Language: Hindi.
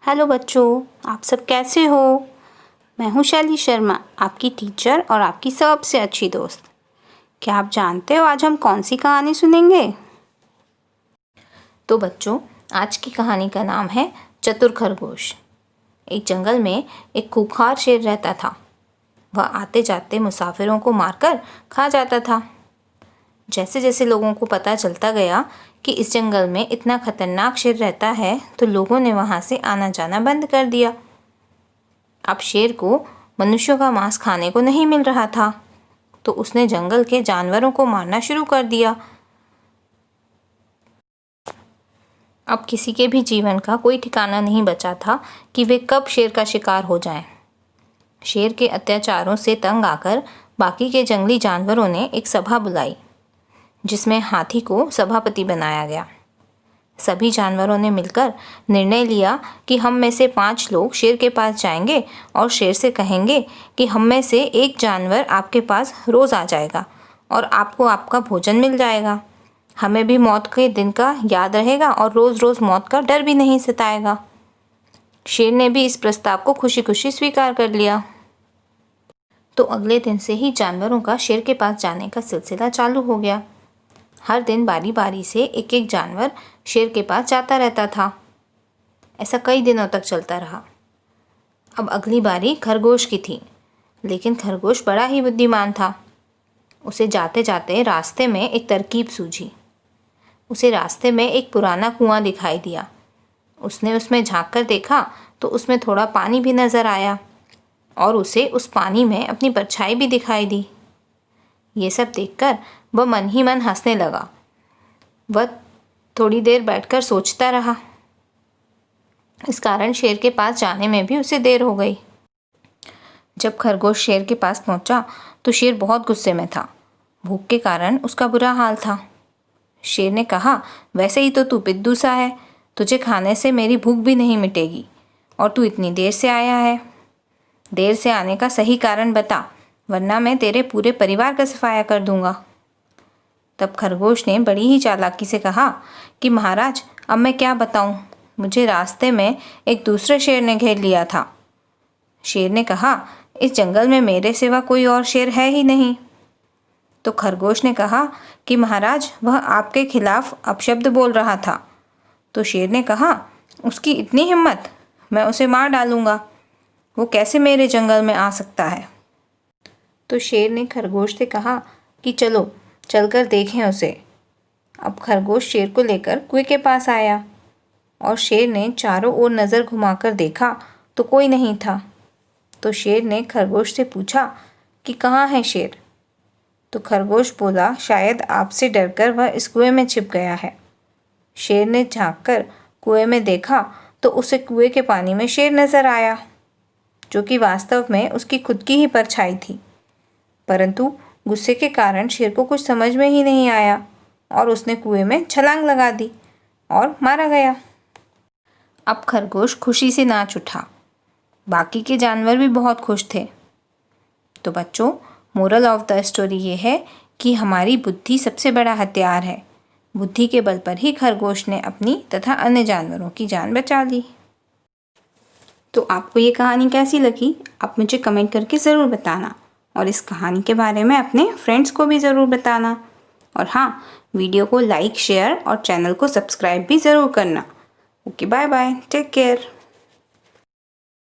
हेलो बच्चों, आप सब कैसे हो। मैं हूँ शैली शर्मा, आपकी टीचर और आपकी सबसे अच्छी दोस्त। क्या आप जानते हो आज हम कौन सी कहानी सुनेंगे? तो बच्चों, आज की कहानी का नाम है चतुर खरगोश। एक जंगल में एक खूंखार शेर रहता था। वह आते जाते मुसाफिरों को मारकर खा जाता था। जैसे जैसे लोगों को पता चलता गया कि इस जंगल में इतना खतरनाक शेर रहता है, तो लोगों ने वहाँ से आना जाना बंद कर दिया। अब शेर को मनुष्यों का मांस खाने को नहीं मिल रहा था, तो उसने जंगल के जानवरों को मारना शुरू कर दिया। अब किसी के भी जीवन का कोई ठिकाना नहीं बचा था कि वे कब शेर का शिकार हो जाएं। शेर के अत्याचारों से तंग आकर बाकी के जंगली जानवरों ने एक सभा बुलाई, जिसमें हाथी को सभापति बनाया गया। सभी जानवरों ने मिलकर निर्णय लिया कि हम में से 5 लोग शेर के पास जाएंगे और शेर से कहेंगे कि हम में से एक जानवर आपके पास रोज आ जाएगा और आपको आपका भोजन मिल जाएगा। हमें भी मौत के दिन का याद रहेगा और रोज रोज मौत का डर भी नहीं सताएगा। शेर ने भी इस प्रस्ताव को खुशी खुशी स्वीकार कर लिया। तो अगले दिन से ही जानवरों का शेर के पास जाने का सिलसिला चालू हो गया। हर दिन बारी बारी से एक एक जानवर शेर के पास जाता रहता था। ऐसा कई दिनों तक चलता रहा। अब अगली बारी खरगोश की थी, लेकिन खरगोश बड़ा ही बुद्धिमान था। उसे जाते जाते रास्ते में एक तरकीब सूझी। उसे रास्ते में एक पुराना कुआं दिखाई दिया। उसने उसमें झांक कर देखा तो उसमें थोड़ा पानी भी नजर आया और उसे उस पानी में अपनी परछाई भी दिखाई दी। ये सब देखकर वह मन ही मन हंसने लगा। वह थोड़ी देर बैठकर सोचता रहा। इस कारण शेर के पास जाने में भी उसे देर हो गई। जब खरगोश शेर के पास पहुंचा तो शेर बहुत गुस्से में था। भूख के कारण उसका बुरा हाल था। शेर ने कहा, वैसे ही तो तू पिद्दू सा है, तुझे खाने से मेरी भूख भी नहीं मिटेगी और तू इतनी देर से आया है। देर से आने का सही कारण बता, वरना मैं तेरे पूरे परिवार का सफाया कर दूंगा। तब खरगोश ने बड़ी ही चालाकी से कहा कि महाराज, अब मैं क्या बताऊं, मुझे रास्ते में एक दूसरे शेर ने घेर लिया था। शेर ने कहा, इस जंगल में मेरे सिवा कोई और शेर है ही नहीं। तो खरगोश ने कहा कि महाराज, वह आपके खिलाफ अपशब्द बोल रहा था। तो शेर ने कहा, उसकी इतनी हिम्मत, मैं उसे मार डालूंगा। वो कैसे मेरे जंगल में आ सकता है। तो शेर ने खरगोश से कहा कि चलो चलकर देखें उसे। अब खरगोश शेर को लेकर कुएं के पास आया और शेर ने चारों ओर नज़र घुमाकर देखा तो कोई नहीं था। तो शेर ने खरगोश से पूछा कि कहाँ है शेर। तो खरगोश बोला, शायद आपसे डरकर वह इस कुएं में छिप गया है। शेर ने झांककर कुएं में देखा तो उसे कुएं के पानी में शेर नजर आया, जो कि वास्तव में उसकी खुद की ही परछाई थी। परंतु गुस्से के कारण शेर को कुछ समझ में ही नहीं आया और उसने कुएं में छलांग लगा दी और मारा गया। अब खरगोश खुशी से नाच उठा। बाकी के जानवर भी बहुत खुश थे। तो बच्चों, मोरल ऑफ द स्टोरी ये है कि हमारी बुद्धि सबसे बड़ा हथियार है। बुद्धि के बल पर ही खरगोश ने अपनी तथा अन्य जानवरों की जान बचा ली। तो आपको ये कहानी कैसी लगी, आप मुझे कमेंट करके ज़रूर बताना और इस कहानी के बारे में अपने फ्रेंड्स को भी ज़रूर बताना। और हाँ, वीडियो को लाइक, शेयर और चैनल को सब्सक्राइब भी ज़रूर करना। Okay, bye bye, take care.